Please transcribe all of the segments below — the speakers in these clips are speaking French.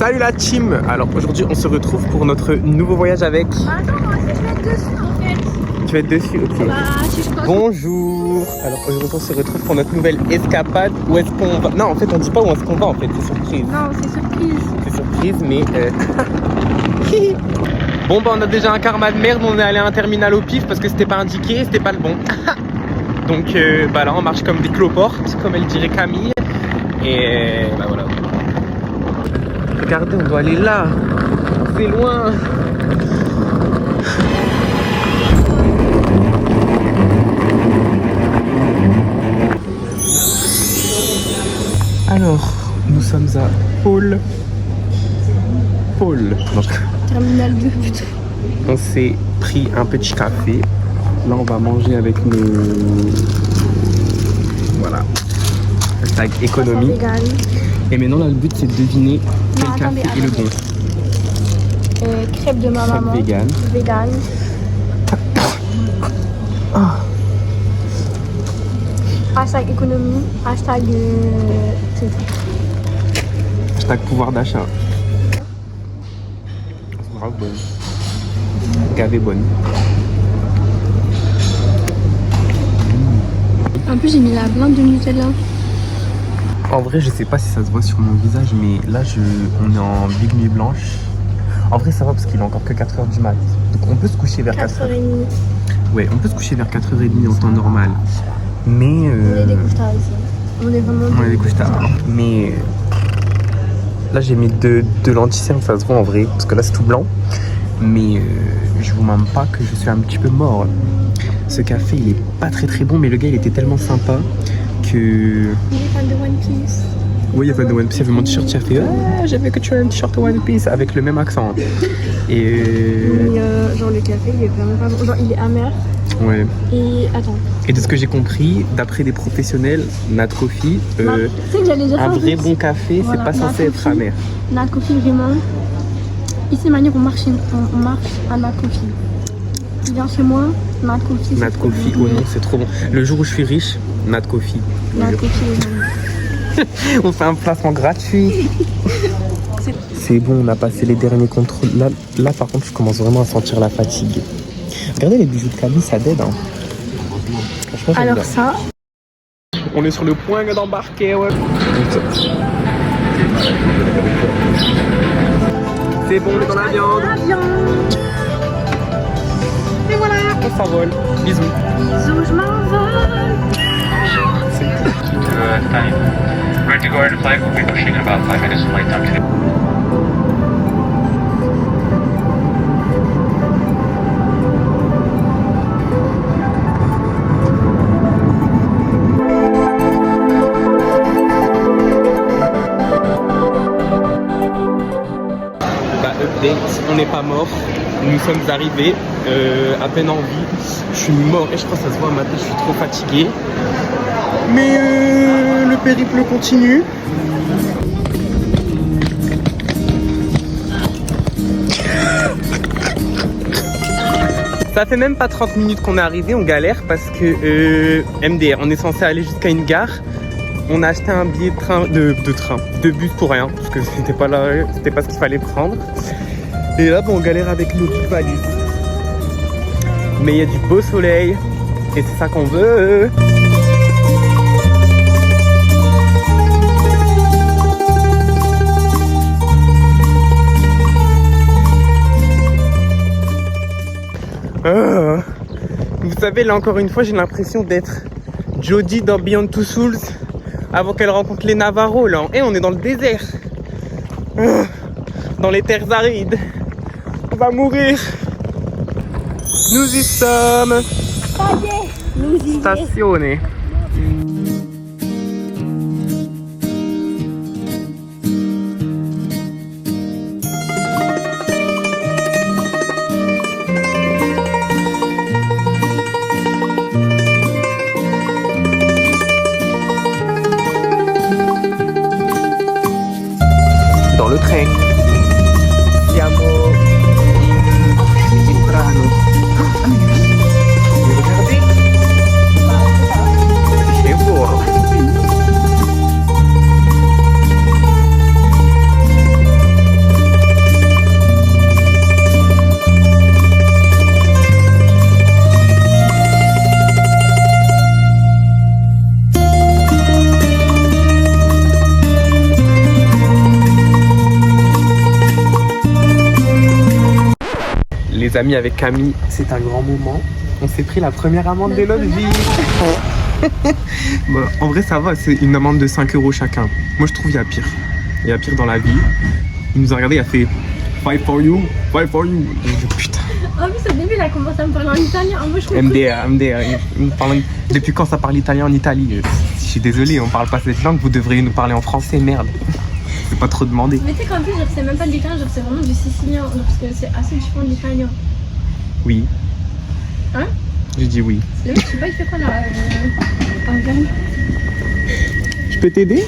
Salut la team. Alors aujourd'hui on se retrouve pour notre nouveau voyage avec... Attends, moi aussi je vais être dessus en fait. Tu vas être dessus, ok. Bah, si je crois. Bonjour. Alors aujourd'hui on se retrouve pour notre nouvelle escapade. Où est-ce qu'on va? Non en fait on dit pas où est-ce qu'on va en fait, c'est surprise. Non, c'est surprise. C'est surprise mais... Bon bah on a déjà un karma de merde, on est allé à un terminal au pif parce que c'était pas indiqué, c'était pas le bon. Donc bah là on marche comme des cloportes, comme elle dirait Camille. Et bah voilà. Regardez, on doit aller là. C'est loin. Alors, nous sommes à Paul. Donc, Terminal 2 plutôt. on s'est pris un petit café. Là, on va manger avec nos... Voilà. Hashtag économie. Et maintenant, là, le but, c'est de deviner quel café est le bon. Crêpes de ma maman. Vegan. Vegan. Hashtag économie. Hashtag... c'est tout. Hashtag pouvoir d'achat. C'est grave bonne. Gavé bonne. En plus, j'ai mis la blinde de Nutella. En vrai, je sais pas si ça se voit sur mon visage, mais là, on est en big nuit blanche. En vrai, ça va parce qu'il est encore que 4h du mat. Donc, on peut se coucher vers 4h30. Ouais, on peut se coucher vers 4h30 en temps normal. Mais... On est des couches tard ici. On est vraiment... On est des couches tard. Mais... Là, j'ai mis de l'anti-cerne, ça se voit en vrai. Parce que là, c'est tout blanc. Mais je vous mens pas que je suis un petit peu mort. Ce café, il est pas très bon, mais le gars, il était tellement sympa que... Il est fan de One Piece. Oui, il y a fan de One Piece, il avait mon t-shirt, il a fait « Ah, j'avais que tu as un t-shirt One Piece » avec le même accent. Et... genre le café, il est vraiment pas bon. Genre, il est amer. Ouais. Et attends. Et de ce que j'ai compris, d'après des professionnels, Nat Coffee, Tu sais que j'allais dire un ça, vrai juste. bon café, Voilà, c'est pas censé Nat être Coffee. amer. Nat Coffee, vraiment. Ici, manière, on marche à Nat Coffee. Tu viens chez moi, Nat Coffee. Nat Coffee, oh non, c'est trop bon. Le jour où je suis riche, Nat Coffee. Nat Coffee, On fait un placement gratuit. C'est bon, on a passé les derniers contrôles. Là, par contre, je commence vraiment à sentir la fatigue. Regardez les bijoux de Camille, ça dead. Hein. Franchement, j'aime alors bien. ça, On est sur le point d'embarquer, ouais. C'est bon, on est dans la viande. Et voilà, on s'envole. Bisous. bisous, je m'envole. Time. Ready to go ahead and flight. We'll be pushing in about 5 minutes flight time today. Bah, update, on n'est pas mort. Nous sommes arrivés, à peine en vie. Je suis mort et je crois que ça se voit à ma tête, je suis trop fatigué. Mais le périple continue. Ça fait même pas 30 minutes qu'on est arrivé, on galère parce que MDR, on est censé aller jusqu'à une gare. On a acheté un billet de bus pour rien, parce que c'était pas ce qu'il fallait prendre. Et là, bon, on galère avec nos petites valises. Mais il y a du beau soleil, et c'est ça qu'on veut. Vous savez, là encore une fois, j'ai l'impression d'être Jodie dans Beyond Two Souls avant qu'elle rencontre les Navarros là. Et on est dans le désert, dans les terres arides. On va mourir. Nous y sommes. Ça y est, nous y sommes. Stationné. Dans le train. Siamo in brano. Regardez. C'est beau. les amis avec Camille, c'est un grand moment. On s'est pris la première amende de notre vie. Bon, en vrai, ça va, c'est une amende de 5 € chacun. Moi, je trouve qu'il y a pire. Il y a pire dans la vie. Il nous a regardé, il a fait 5 for you, 5 for you. J'ai dit, putain. En plus, au début, il a commencé à me parler en italien. Moi, je comprends. MDR. Depuis quand ça parle italien en Italie? Je suis désolé, on parle pas cette langue, vous devriez nous parler en français, merde. C'est pas trop demandé. Mais tu sais qu'en plus, genre, c'est même pas de l'italien, genre, c'est vraiment du sicilien. Genre, parce que c'est assez différent de l'italien. Oui. Hein? J'ai dit oui. Le mec, je sais pas, il fait quoi là en Ghana? Je peux t'aider?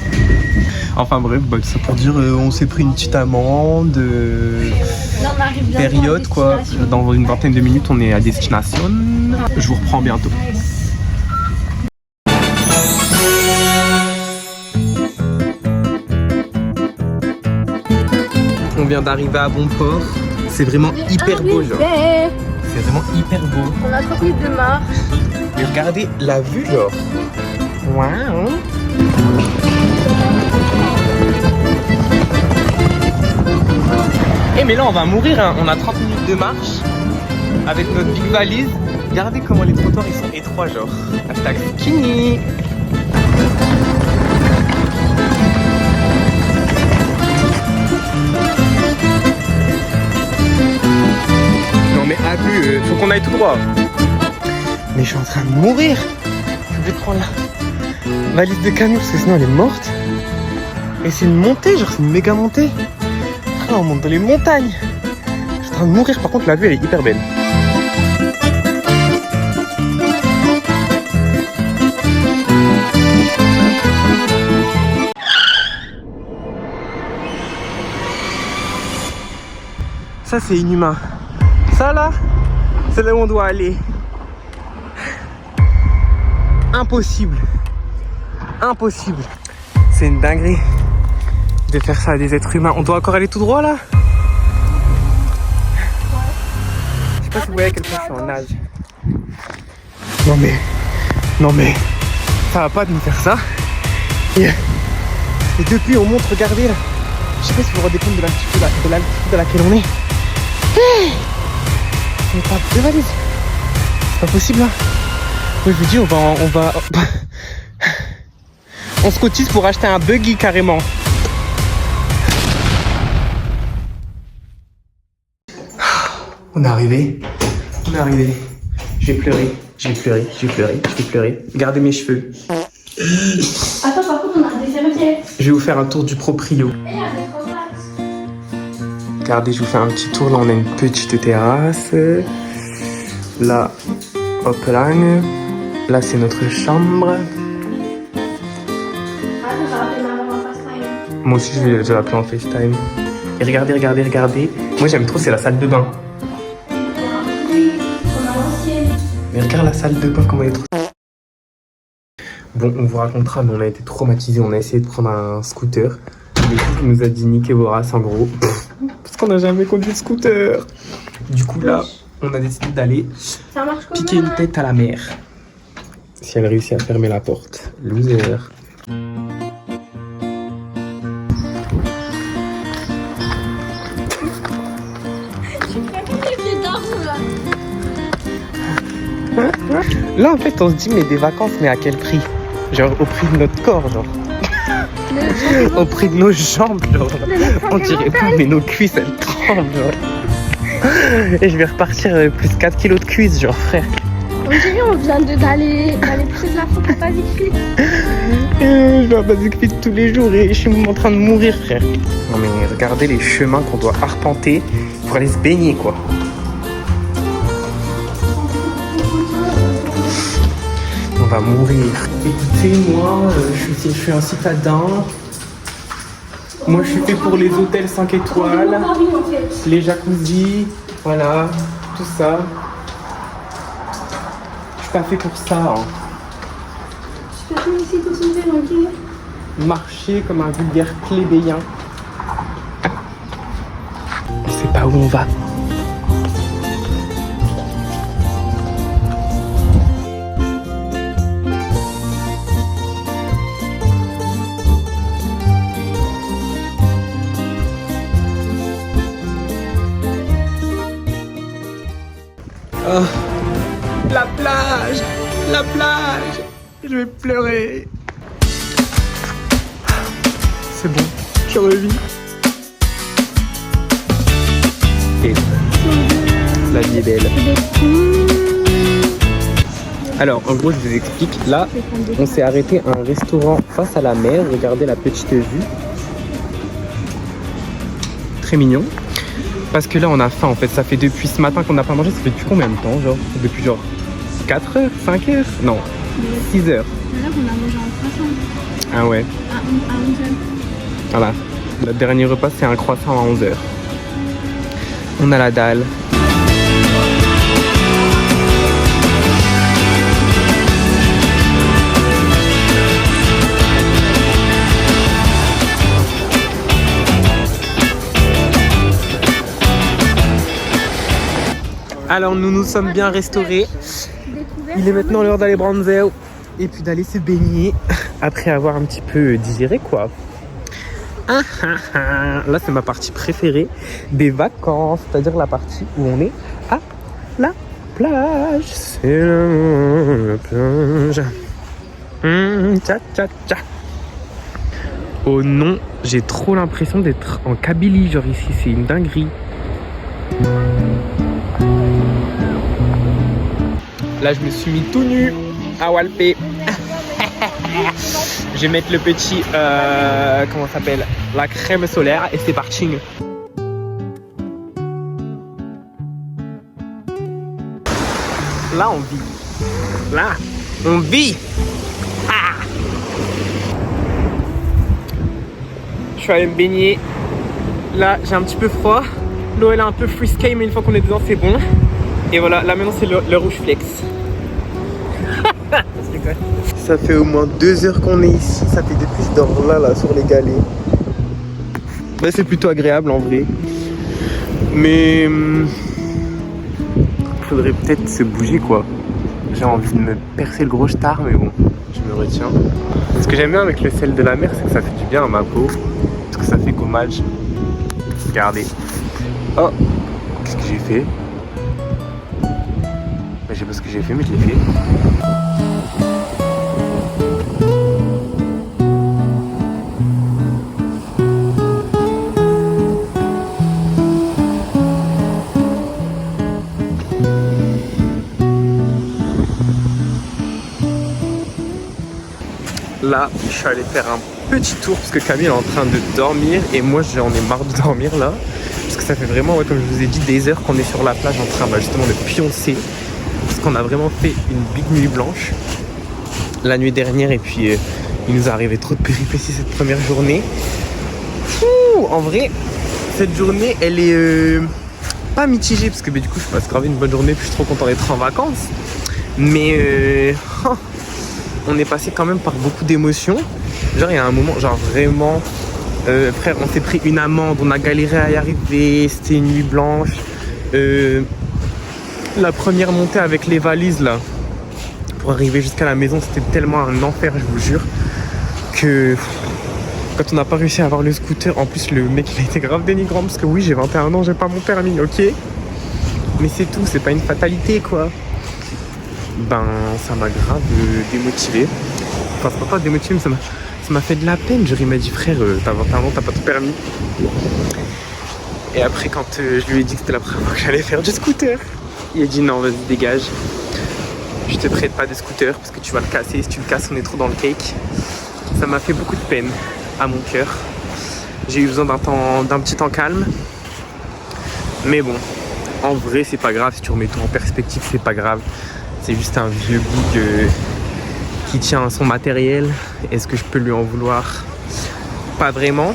Enfin bref, bah, ça pour dire, on s'est pris une petite amende. Là, on arrive bientôt Période à quoi. destination. Dans une vingtaine de minutes, on est à destination. Je vous reprends bientôt. On vient d'arriver à Bonport. C'est vraiment hyper beau, genre. C'est vraiment hyper beau. On a 30 minutes de marche. Mais regardez la vue, genre. Waouh. Eh mais là on va mourir, hein. On a 30 minutes de marche avec notre big valise. Regardez comment les trottoirs ils sont étroits, genre. Hashtag skinny. Non mais abus, faut qu'on aille tout droit. Mais je suis en train de mourir. Je vais prendre la valise de Camille parce que sinon elle est morte. Et c'est une montée, genre c'est une méga montée. Là on monte dans les montagnes. Je suis en train de mourir, par contre la vue elle est hyper belle. Ça c'est inhumain. Ça là, c'est là où on doit aller. Impossible. Impossible. C'est une dinguerie de faire ça à des êtres humains. On doit encore aller tout droit là? Je sais pas si vous voyez à quel point je suis en nage. Non mais, ça va pas de nous faire ça. Et depuis on monte, regardez là. Je sais pas si vous vous rendez compte de l'altitude à laquelle on est. On n'est pas de valise. C'est pas possible là. Oui, je vous dis, on va... On se cotise pour acheter un buggy carrément. On est arrivé. Je vais pleurer. Regardez mes cheveux. Attends, par contre, on a des serviettes. Je vais vous faire un tour du proprio. Et il y a des transats. Regardez, je vous fais un petit tour. Là, on a une petite terrasse. Là, hop là. Là, c'est notre chambre. Attends, j'ai rappelé ma maman en FaceTime. Moi aussi, je vais l'appeler en FaceTime. Et regardez. Moi, j'aime trop, c'est la salle de bain. Oui, on a l'ancienne. Mais regarde la salle de bain, comment elle est trop... Bon, on vous racontera, mais on a été traumatisés. On a essayé de prendre un scooter. Du coup, il nous a dit niquez vos races, en gros. Parce qu'on n'a jamais conduit de scooter. Du coup, là, on a décidé d'aller Ça marche comme piquer une tête à la mer. Si elle réussit à fermer la porte. Loser. Là, en fait, on se dit, mais des vacances, mais à quel prix? Genre, au prix de notre corps, genre. Au prix de nos jambes, genre. On dirait pas, mais nos cuisses, elles tremblent, genre. Et je vais repartir plus 4 kilos de cuisses, genre, frère. On dirait on vient d'aller pousser de la faute à Basic Fit. Je vais à Basic Fit tous les jours et je suis en train de mourir, frère. Non, mais regardez les chemins qu'on doit arpenter pour aller se baigner, quoi. On va mourir. Écoutez, moi, je suis un citadin. Moi, je suis fait pour les hôtels 5 étoiles, les jacuzzis, voilà, tout ça. Je suis pas fait pour ça. Hein. Je peux ici tout soulever, ok? Marcher comme un vulgaire plébéien. On sait pas où on va. Oh. La plage. La plage. Je vais pleurer. C'est bon, je revis. Et la vie est belle. Alors, en gros, je vous explique. Là, on s'est arrêté à un restaurant face à la mer. Regardez la petite vue. Très mignon. Parce que là, on a faim en fait. Ça fait depuis ce matin qu'on n'a pas mangé. Ça fait depuis combien de temps, genre? Depuis genre 4 heures, 5 heures? Non, 6 heures. Là, on a mangé un croissant. Ah ouais. À 11h. Voilà. Notre dernier repas, c'est un croissant à 11 heures. On a la dalle. Alors nous nous sommes bien restaurés. Il est maintenant l'heure d'aller bronzer et puis d'aller se baigner après avoir un petit peu digéré quoi. Là c'est ma partie préférée des vacances, c'est-à-dire la partie où on est à la plage. C'est la plage. Tcha tcha tcha. Oh non, j'ai trop l'impression d'être en Kabylie, genre ici, c'est une dinguerie. Là, je me suis mis tout nu à Walpé. Je vais mettre le petit, comment ça s'appelle, la crème solaire et c'est parti. Là, on vit. Là, on vit. Ah. Je suis allé me baigner. Là, j'ai un petit peu froid. L'eau, elle est un peu frisky, mais une fois qu'on est dedans, c'est bon. Et voilà, là maintenant c'est le rouge flex. Ça fait au moins 2 heures qu'on est ici. Ça fait depuis que je dors là sur les galets. Ouais, c'est plutôt agréable en vrai. Mais faudrait peut-être se bouger quoi. J'ai envie de me percer le gros star, mais bon, je me retiens. Ce que j'aime bien avec le sel de la mer, c'est que ça fait du bien à ma peau. Parce que ça fait gommage. Regardez. Oh, qu'est-ce que j'ai fait? Je sais pas ce que j'ai fait, mais je l'ai fait. Là, je suis allé faire un petit tour parce que Camille est en train de dormir et moi j'en ai marre de dormir là. Parce que ça fait vraiment, ouais, comme je vous ai dit, des heures qu'on est sur la plage en train justement de pioncer. Parce qu'on a vraiment fait une big nuit blanche la nuit dernière et puis il nous est arrivé trop de péripéties cette première journée. Ouh, en vrai, cette journée elle est pas mitigée parce que du coup je passe grave une bonne journée puis je suis trop content d'être en vacances. Mais on est passé quand même par beaucoup d'émotions. Genre il y a un moment, genre vraiment, frère, on s'est pris une amende, on a galéré à y arriver, c'était une nuit blanche. La première montée avec les valises là, pour arriver jusqu'à la maison, c'était tellement un enfer, je vous jure, que quand on n'a pas réussi à avoir le scooter, en plus le mec il a été grave dénigrant parce que oui j'ai 21 ans, j'ai pas mon permis, ok, mais c'est tout, c'est pas une fatalité quoi. Ben ça m'a grave démotivé, enfin c'est pas démotivé mais ça m'a fait de la peine. Genre il m'a dit frère t'as 21 ans, t'as pas ton permis. Et après quand je lui ai dit que c'était la première fois que j'allais faire du scooter, il a dit non vas-y dégage, je te prête pas de scooter parce que tu vas le casser, si tu le casses on est trop dans le cake. Ça m'a fait beaucoup de peine à mon cœur. J'ai eu besoin d'un petit temps calme. Mais bon, en vrai c'est pas grave, si tu remets tout en perspective c'est pas grave. C'est juste un vieux big qui tient à son matériel. Est-ce que je peux lui en vouloir? Pas vraiment.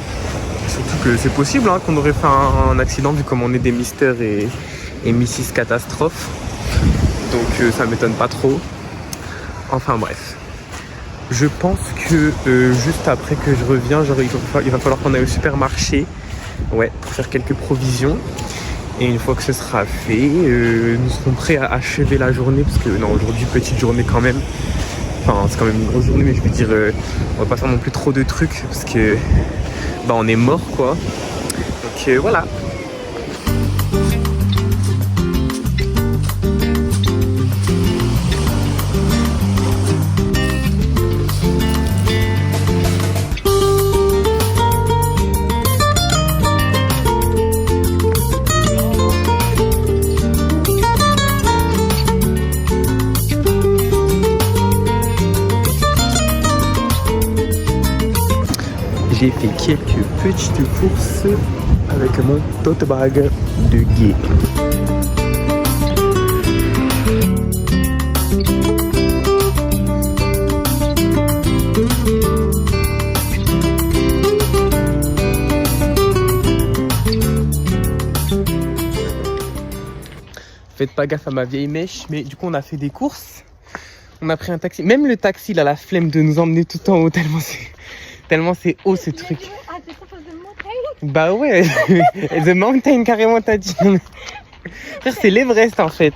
Surtout que c'est possible hein, qu'on aurait fait un accident vu comme on est des Mister et Mrs Catastrophe. Donc ça m'étonne pas trop. Enfin bref. Je pense que juste après que je reviens, genre, il va falloir qu'on aille au supermarché, ouais, pour faire quelques provisions. Et une fois que ce sera fait, nous serons prêts à achever la journée. Parce que non, aujourd'hui petite journée quand même. Enfin c'est quand même une grosse journée, mais je veux dire on va pas faire non plus trop de trucs parce que bah on est mort quoi. Donc voilà. fait quelques petites courses avec mon tote bag de gay. Faites pas gaffe à ma vieille mèche, mais du coup on a fait des courses. On a pris un taxi. Même le taxi, il a la flemme de nous emmener tout en haut tellement c'est haut ce truc. Bah ouais, The Mountain carrément t'as dit. Frère, c'est l'Everest en fait.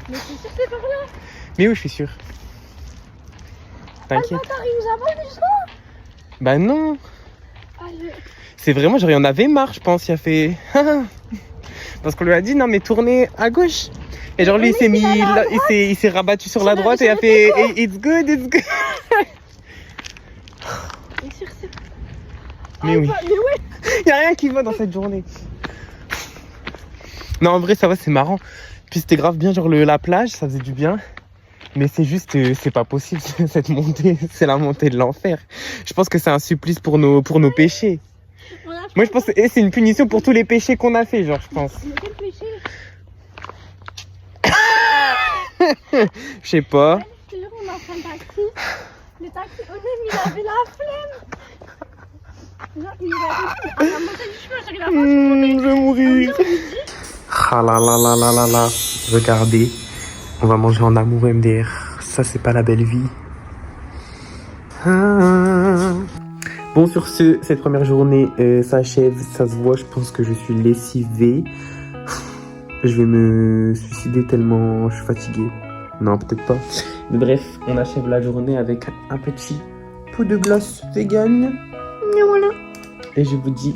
Mais c'est sûr que c'est par là. Mais oui, je suis sûr. T'inquiète. Il nous a vendu ça. Bah non. Ah, C'est vraiment genre il y en avait marre, je pense. Il a fait. Parce qu'on lui a dit non mais tournez à gauche. Et genre lui il s'est mis, il s'est rabattu sur la droite et il a fait it's good, it's good. Mais oui. Mais ouais. Il y a rien qui va dans cette journée. Non en vrai ça va, c'est marrant. Puis c'était grave bien genre la plage, ça faisait du bien. Mais c'est juste, c'est pas possible cette montée, c'est la montée de l'enfer. Je pense que c'est un supplice pour nos péchés. Moi je pense que c'est une punition pour tous les péchés qu'on a fait, genre je pense. Mais quel péché? Je sais pas. Je te jure, on a pris un taxi. Le taxi, honnêtement, il avait la flemme. Genre, il nous a dit à la montée du chemin, j'ai la voiture. Je vais mourir. Ah là là là là là là. Regardez, on va manger en amour MDR. Ça c'est pas la belle vie. Ah. Bon sur ce, cette première journée s'achève, ça se voit, je pense que je suis lessivé. Je vais me suicider tellement je suis fatigué. Non, peut-être pas. Mais bref, on achève la journée avec un petit pot de glace vegan. Et voilà. Et je vous dis